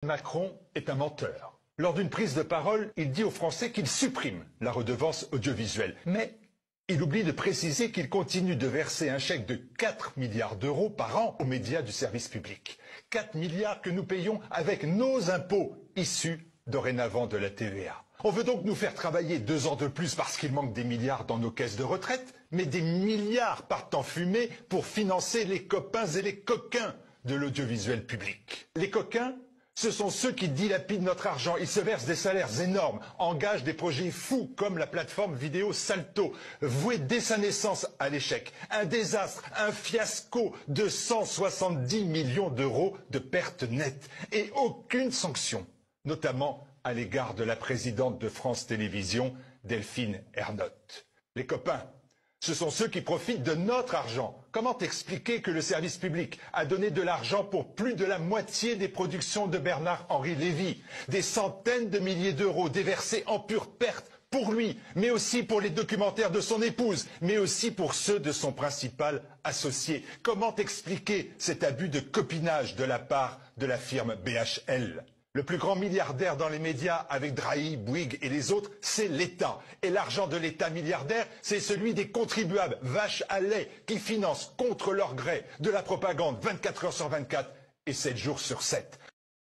Macron est un menteur. Lors d'une prise de parole, il dit aux Français qu'il supprime la redevance audiovisuelle. Mais il oublie de préciser qu'il continue de verser un chèque de 4 milliards d'euros par an aux médias du service public. 4 milliards que nous payons avec nos impôts issus dorénavant de la TVA. On veut donc nous faire travailler 2 ans de plus parce qu'il manque des milliards dans nos caisses de retraite, mais des milliards partent en fumée pour financer les copains et les coquins de l'audiovisuel public. Les coquins, ce sont ceux qui dilapident notre argent. Ils se versent des salaires énormes, engagent des projets fous comme la plateforme vidéo Salto, vouée dès sa naissance à l'échec. Un désastre, un fiasco de 170 millions d'euros de pertes nettes et aucune sanction, notamment à l'égard de la présidente de France Télévisions, Delphine Ernotte. Les copains, ce sont ceux qui profitent de notre argent. Comment expliquer que le service public a donné de l'argent pour plus de la moitié des productions de Bernard-Henri Lévy, des centaines de milliers d'euros déversés en pure perte pour lui, mais aussi pour les documentaires de son épouse, mais aussi pour ceux de son principal associé? Comment expliquer cet abus de copinage de la part de la firme BHL? Le plus grand milliardaire dans les médias avec Drahi, Bouygues et les autres, c'est l'État. Et l'argent de l'État milliardaire, c'est celui des contribuables, vaches à lait, qui financent contre leur gré de la propagande 24 heures sur 24 et 7 jours sur 7.